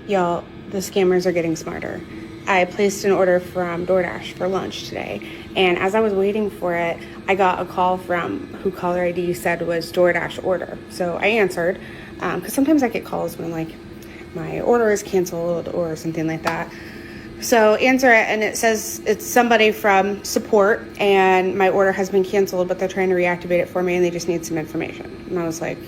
Y'all, the scammers are getting smarter. I placed an order from DoorDash for lunch today, and as I was waiting for it, I got a call from who caller ID said was DoorDash order. So I answered, because sometimes I get calls when like my order is canceled or something like that. So answer it, and it says it's somebody from support, and my order has been canceled, but they're trying to reactivate it for me, and they just need some information. And I was like,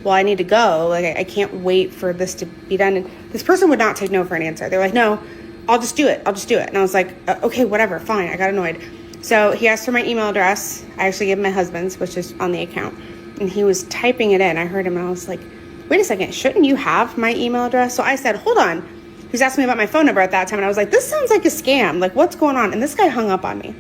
well, I need to go. Like, I can't wait for this to be done. And this person would not take no for an answer. They're like, no, I'll just do it. And I was like, okay, whatever, fine. I got annoyed. So he asked for my email address. I actually gave him my husband's, which is on the account. And he was typing it in. I heard him, and I was like, wait a second, shouldn't you have my email address? So I said, hold on. He was asking me about my phone number at that time, and I was like, this sounds like a scam. Like, what's going on? And this guy hung up on me.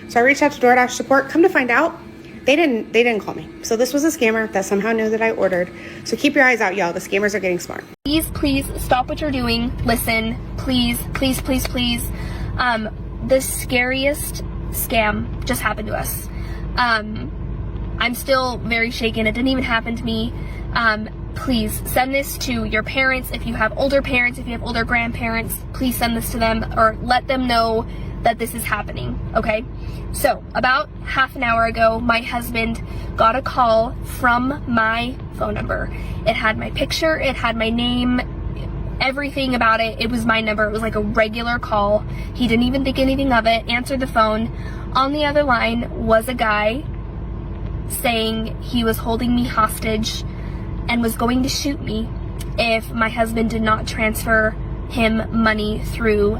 So I reached out to DoorDash support. Come to find out, they didn't call me. So this was a scammer that somehow knew that I ordered. So keep your eyes out, y'all. The scammers are getting smart. Please stop what you're doing. Listen, please. The scariest scam just happened to us. I'm still very shaken. It didn't even happen to me. Please send this to your parents. If you have older parents, if you have older grandparents, please send this to them or let them know that this is happening, okay? So about half an hour ago, my husband got a call from my phone number. It had my picture, it had my name, everything about it. It was my number. It was like a regular call. He didn't even think anything of it, answered the phone. On the other line was a guy saying he was holding me hostage and was going to shoot me if my husband did not transfer him money through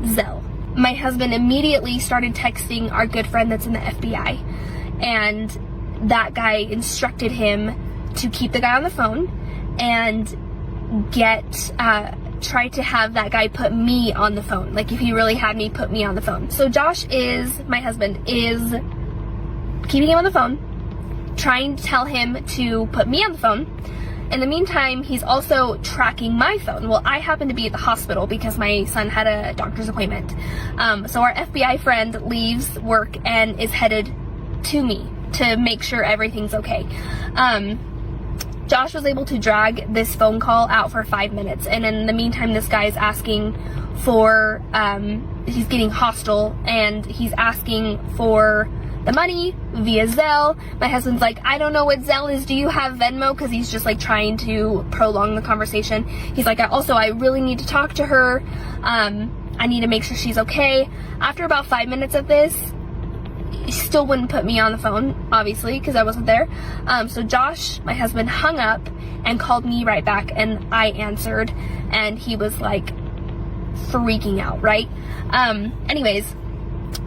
Zelle. My husband immediately started texting our good friend that's in the FBI, and that guy instructed him to keep the guy on the phone and try to have that guy put me on the phone. Like, if he really had me, put me on the phone. So Josh my husband is keeping him on the phone, trying to tell him to put me on the phone. In the meantime, he's also tracking my phone. Well, I happen to be at the hospital because my son had a doctor's appointment. So our FBI friend leaves work and is headed to me to make sure everything's okay. Josh was able to drag this phone call out for 5 minutes. And in the meantime, this guy is asking for, he's getting hostile, and he's asking for the money via Zelle. My husband's like, I don't know what Zelle is. Do you have Venmo? Because he's just like trying to prolong the conversation. He's like, I really need to talk to her. I need to make sure she's okay. After about 5 minutes of this, he still wouldn't put me on the phone, obviously, because I wasn't there. So Josh, my husband, hung up and called me right back, and I answered, and he was like freaking out, right? Anyways,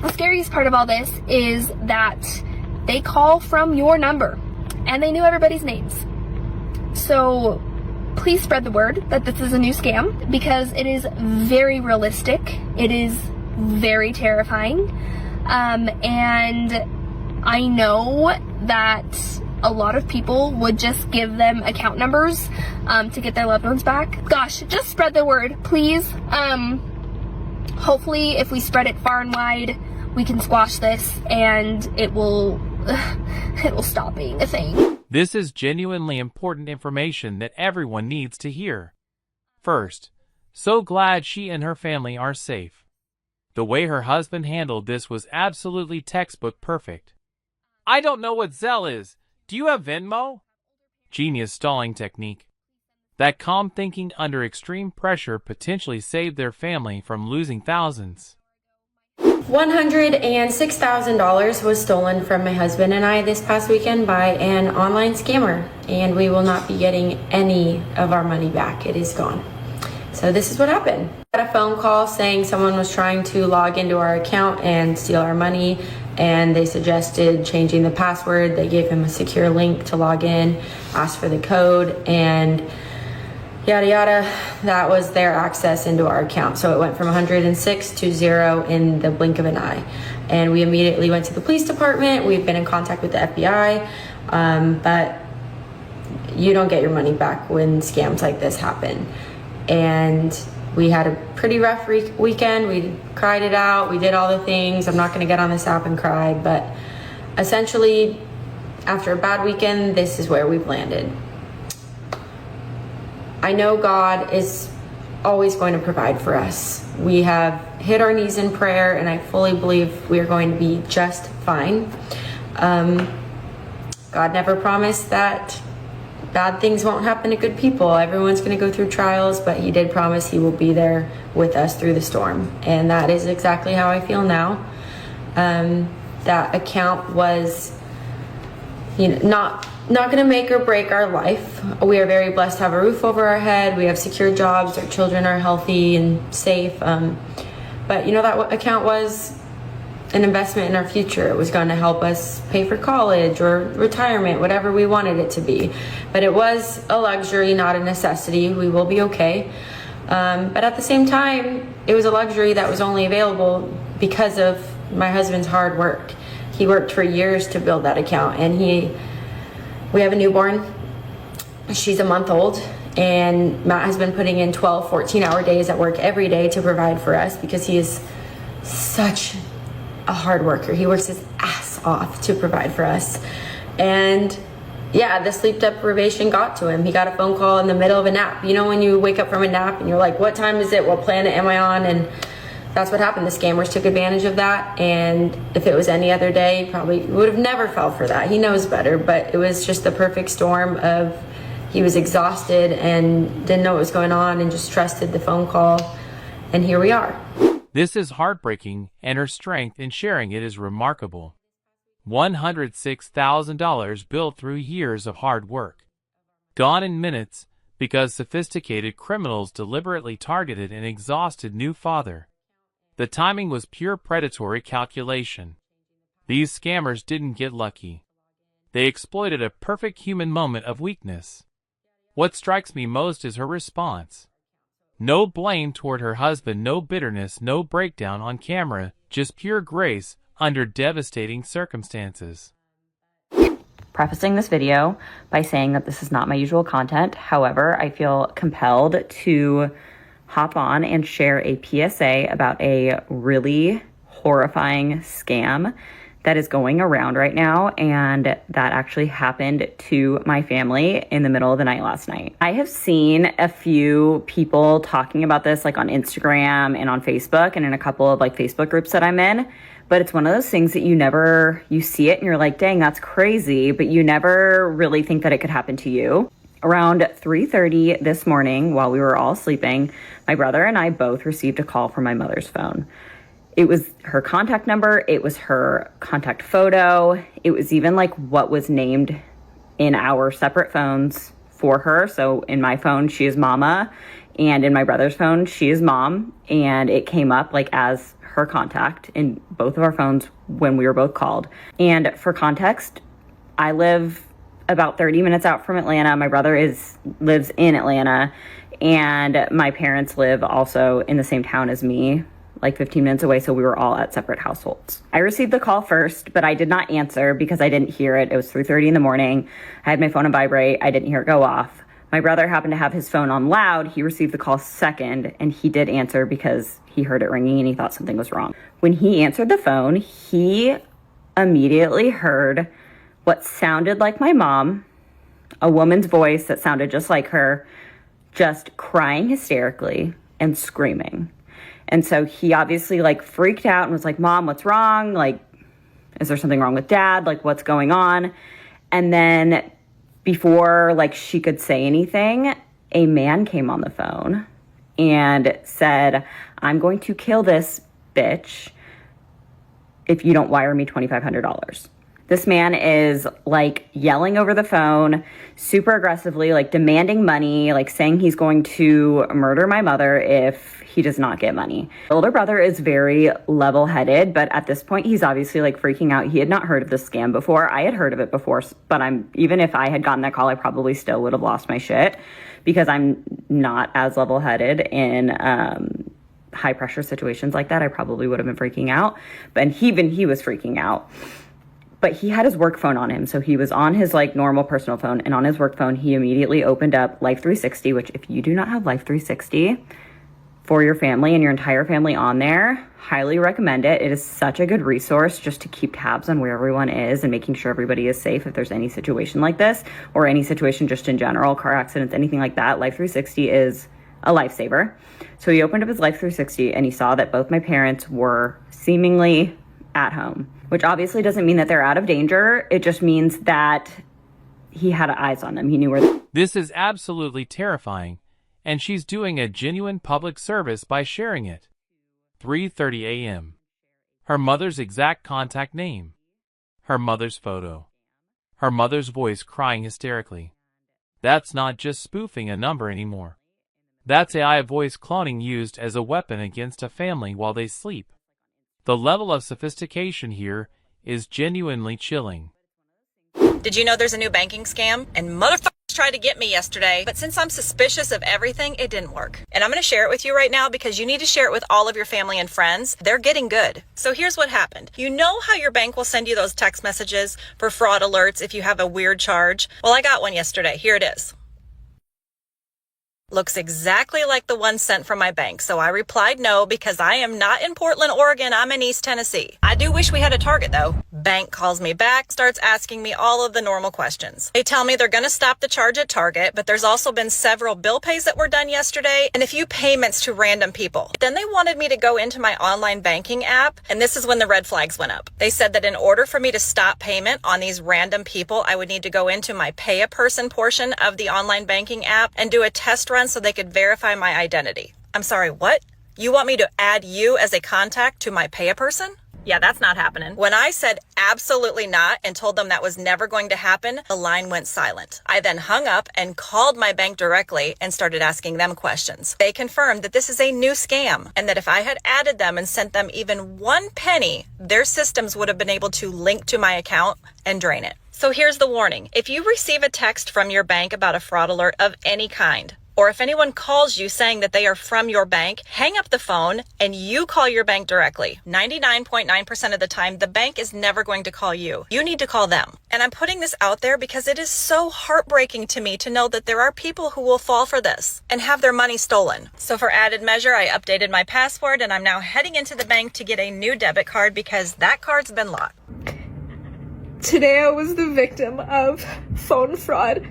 the scariest part of all this is that they call from your number, and they knew everybody's names. So please spread the word that this is a new scam, because it is very realistic. It is very terrifying. And I know that a lot of people would just give them account numbers to get their loved ones back. Gosh, just spread the word, please. Hopefully, if we spread it far and wide, we can squash this, and it will stop being a thing. This is genuinely important information that everyone needs to hear. First, so glad she and her family are safe. The way her husband handled this was absolutely textbook perfect. I don't know what Zelle is. Do you have Venmo? Genius stalling technique. That calm thinking under extreme pressure potentially saved their family from losing thousands. $106,000 was stolen from my husband and I this past weekend by an online scammer, and we will not be getting any of our money back. It is gone. So this is what happened. I got a phone call saying someone was trying to log into our account and steal our money, and they suggested changing the password. They gave him a secure link to log in, asked for the code, and yada yada. That was their access into our account. So it went from 106 to 0 in the blink of an eye. And we immediately went to the police department. We've been in contact with the FBI, but you don't get your money back when scams like this happen. And we had a pretty rough weekend. We cried it out. We did all the things. I'm not going to get on this app and cry, but essentially, after a bad weekend, this is where we've landed. I know God is always going to provide for us. We have hit our knees in prayer, and I fully believe we are going to be just fine. God never promised that bad things won't happen to good people. Everyone's going to go through trials, but he did promise he will be there with us through the storm. And that is exactly how I feel now. That account was, not going to make or break our life. We are very blessed to have a roof over our head. We have secure jobs. Our children are healthy and safe. But that account was an investment in our future. It was going to help us pay for college or retirement, whatever we wanted it to be. But it was a luxury, not a necessity. We will be okay. But at the same time, it was a luxury that was only available because of my husband's hard work. He worked for years to build that account, and we have a newborn. She's a month old, and Matt has been putting in 12, 14-hour days at work every day to provide for us because he is such a hard worker. He works his ass off to provide for us. And yeah, the sleep deprivation got to him. He got a phone call in the middle of a nap. When you wake up from a nap and you're like, what time is it? What planet am I on? And that's what happened. The scammers took advantage of that. And if it was any other day, probably would have never fell for that. He knows better, but it was just the perfect storm of he was exhausted and didn't know what was going on and just trusted the phone call. And here we are. This is heartbreaking, and her strength in sharing it is remarkable. $106,000 built through years of hard work. Gone in minutes because sophisticated criminals deliberately targeted an exhausted new father. The timing was pure predatory calculation. These scammers didn't get lucky. They exploited a perfect human moment of weakness. What strikes me most is her response. No blame toward her husband, no bitterness, no breakdown on camera, just pure grace under devastating circumstances. Prefacing this video by saying that this is not my usual content. However, I feel compelled to hop on and share a PSA about a really horrifying scam that is going around right now, and that actually happened to my family in the middle of the night last night. I have seen a few people talking about this on Instagram and on Facebook and in a couple of Facebook groups that I'm in, but it's one of those things that you see it and you're like, dang, that's crazy, but you never really think that it could happen to you. Around 3:30 this morning, while we were all sleeping, my brother and I both received a call from my mother's phone. It was her contact number, it was her contact photo, it was even what was named in our separate phones for her. So in my phone, she is Mama, and in my brother's phone, she is Mom, and it came up as her contact in both of our phones when we were both called. And for context, I live about 30 minutes out from Atlanta. My brother lives in Atlanta, and my parents live also in the same town as me, 15 minutes away, so we were all at separate households. I received the call first, but I did not answer because I didn't hear it. It was 3:30 in the morning. I had my phone on vibrate. I didn't hear it go off. My brother happened to have his phone on loud. He received the call second, and he did answer because he heard it ringing and he thought something was wrong. When he answered the phone, he immediately heard what sounded like my mom, a woman's voice that sounded just like her, just crying hysterically and screaming. And so he obviously freaked out and was like, Mom, what's wrong? Is there something wrong with Dad? What's going on? And then before she could say anything, a man came on the phone and said, I'm going to kill this bitch if you don't wire me $2,500. This man is yelling over the phone, super aggressively, demanding money, saying he's going to murder my mother if he does not get money. The older brother is very level-headed, but at this point, he's obviously freaking out. He had not heard of this scam before. I had heard of it before, but even if I had gotten that call, I probably still would have lost my shit because I'm not as level-headed in high-pressure situations like that. I probably would have been freaking out, but even he was freaking out. But he had his work phone on him, so he was on his normal personal phone, and on his work phone, he immediately opened up Life 360, which if you do not have Life 360 for your family and your entire family on there, highly recommend it. It is such a good resource just to keep tabs on where everyone is and making sure everybody is safe if there's any situation like this, or any situation just in general, car accidents, anything like that. Life 360 is a lifesaver. So he opened up his Life 360 and he saw that both my parents were seemingly at home, which obviously doesn't mean that they're out of danger. It just means that he had eyes on them. He knew where. This is absolutely terrifying, and she's doing a genuine public service by sharing it. 3:30 a.m. Her mother's exact contact name. Her mother's photo. Her mother's voice crying hysterically. That's not just spoofing a number anymore. That's AI voice cloning used as a weapon against a family while they sleep. The level of sophistication here is genuinely chilling. Did you know there's a new banking scam? And motherfuckers tried to get me yesterday, but since I'm suspicious of everything, it didn't work. And I'm going to share it with you right now because you need to share it with all of your family and friends. They're getting good. So here's what happened. You know how your bank will send you those text messages for fraud alerts if you have a weird charge? Well, I got one yesterday. Here it is. Looks exactly like the one sent from my bank. So I replied no because I am not in Portland, Oregon. I'm in East Tennessee. I do wish we had a Target though. Bank calls me back, starts asking me all of the normal questions. They tell me they're going to stop the charge at Target, but there's also been several bill pays that were done yesterday and a few payments to random people. Then they wanted me to go into my online banking app, and this is when the red flags went up. They said that in order for me to stop payment on these random people, I would need to go into my pay a person portion of the online banking app and do a test run so they could verify my identity. I'm sorry, what? You want me to add you as a contact to my pay a person? Yeah, that's not happening. When I said absolutely not and told them that was never going to happen, the line went silent. I then hung up and called my bank directly and started asking them questions. They confirmed that this is a new scam and that if I had added them and sent them even one penny, their systems would have been able to link to my account and drain it. So here's the warning. If you receive a text from your bank about a fraud alert of any kind, or if anyone calls you saying that they are from your bank, hang up the phone and you call your bank directly. 99.9% of the time, the bank is never going to call you. You need to call them. And I'm putting this out there because it is so heartbreaking to me to know that there are people who will fall for this and have their money stolen. So for added measure, I updated my password and I'm now heading into the bank to get a new debit card because that card's been locked. Today I was the victim of phone fraud.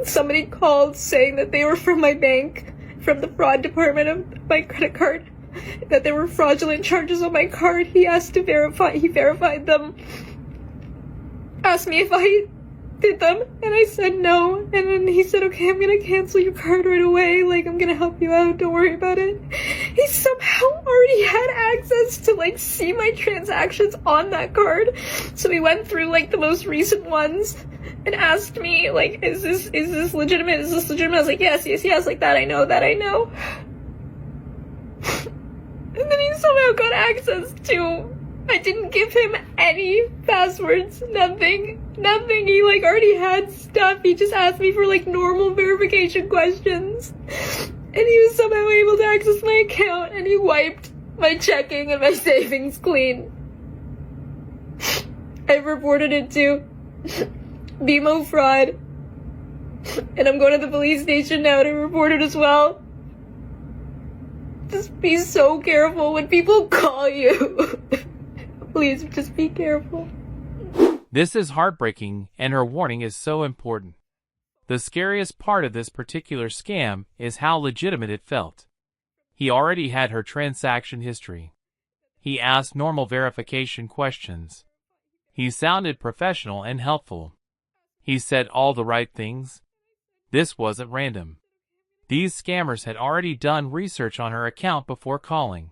Somebody called saying that they were from my bank, from the fraud department of my credit card, that there were fraudulent charges on my card. He verified them, asked me if I did them, and I said no, and then he said, okay, I'm gonna cancel your card right away, like, I'm gonna help you out, don't worry about it. He somehow already had access to, like, see my transactions on that card, so he went through, like, the most recent ones, and asked me, like, is this legitimate, is this legitimate? I was like, yes, like, that I know. And then he somehow got access to, I didn't give him any passwords, nothing. He, like, already had stuff. He just asked me for, like, normal verification questions. And he was somehow able to access my account, and he wiped my checking and my savings clean. I reported it to BMO fraud. And I'm going to the police station now to report it as well. Just be so careful when people call you. Please, just be careful. This is heartbreaking, and her warning is so important. The scariest part of this particular scam is how legitimate it felt. He already had her transaction history. He asked normal verification questions. He sounded professional and helpful. He said all the right things. This wasn't random. These scammers had already done research on her account before calling.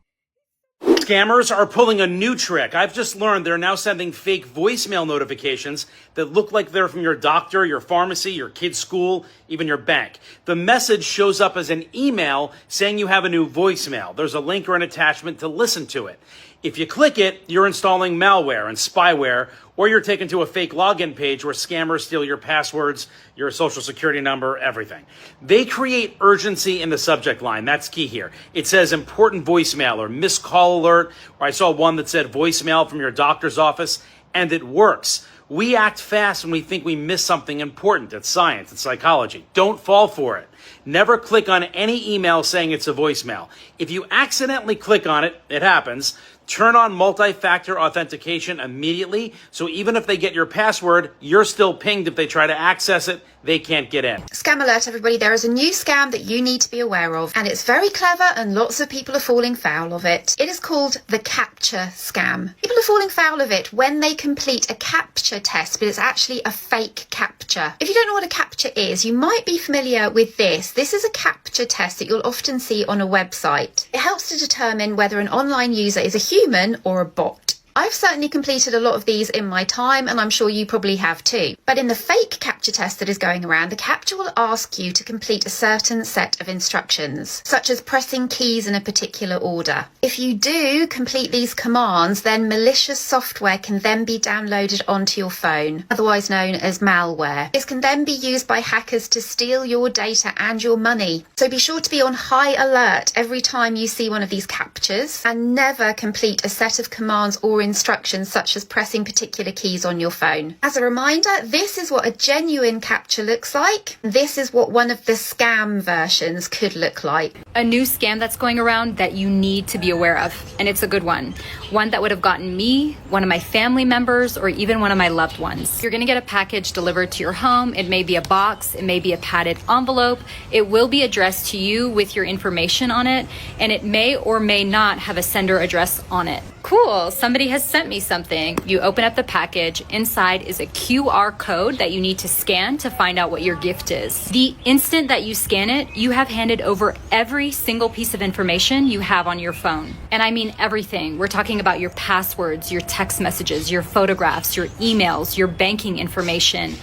Scammers are pulling a new trick. I've just learned they're now sending fake voicemail notifications that look like they're from your doctor, your pharmacy, your kid's school, even your bank. The message shows up as an email saying you have a new voicemail. There's a link or an attachment to listen to it. If you click it, you're installing malware and spyware, or you're taken to a fake login page where scammers steal your passwords, your social security number, everything. They create urgency in the subject line. That's key here. It says important voicemail or missed call alert, or I saw one that said voicemail from your doctor's office, and it works. We act fast when we think we miss something important. It's science, it's psychology. Don't fall for it. Never click on any email saying it's a voicemail. If you accidentally click on it, it happens. Turn on multi-factor authentication immediately, so even if they get your password, you're still pinged if they try to access it. They can't get in. Scam alert, everybody. There is a new scam that you need to be aware of, and it's very clever and lots of people are falling foul of it. It is called the capture scam. People are falling foul of it when they complete a capture test, but it's actually a fake capture. If you don't know what a capture is, you might be familiar with this. This is a capture test that you'll often see on a website. It helps to determine whether an online user is a human or a bot. I've certainly completed a lot of these in my time, and I'm sure you probably have too. But in the fake capture test that is going around, the capture will ask you to complete a certain set of instructions, such as pressing keys in a particular order. If you do complete these commands, then malicious software can then be downloaded onto your phone, otherwise known as malware. This can then be used by hackers to steal your data and your money. So be sure to be on high alert every time you see one of these captures, and never complete a set of commands or instructions such as pressing particular keys on your phone. As a reminder, this is what a genuine capture looks like. This is what one of the scam versions could look like. A new scam that's going around that you need to be aware of, and it's a good one. One that would have gotten me, one of my family members, or even one of my loved ones. You're gonna get a package delivered to your home. It may be a box, it may be a padded envelope. It will be addressed to you with your information on it, and it may or may not have a sender address on it. Cool, somebody has sent me something. You open up the package. Inside is a QR code that you need to scan to find out what your gift is. The instant that you scan it, you have handed over every single piece of information you have on your phone. And I mean everything. We're talking about your passwords, your text messages, your photographs, your emails, your banking information,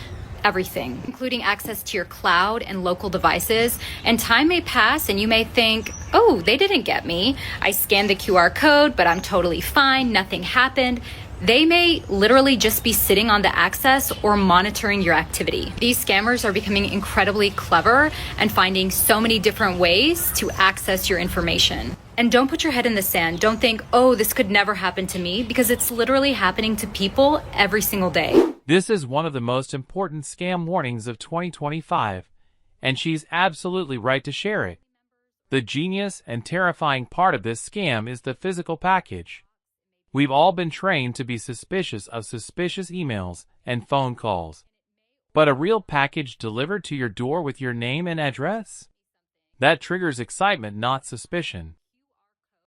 everything, including access to your cloud and local devices. And time may pass and you may think, oh, they didn't get me. I scanned the QR code, but I'm totally fine. Nothing happened. They may literally just be sitting on the access or monitoring your activity. These scammers are becoming incredibly clever and finding so many different ways to access your information. And don't put your head in the sand. Don't think, oh, this could never happen to me, because it's literally happening to people every single day. This is one of the most important scam warnings of 2025, and she's absolutely right to share it. The genius and terrifying part of this scam is the physical package. We've all been trained to be suspicious of suspicious emails and phone calls. But a real package delivered to your door with your name and address? That triggers excitement, not suspicion.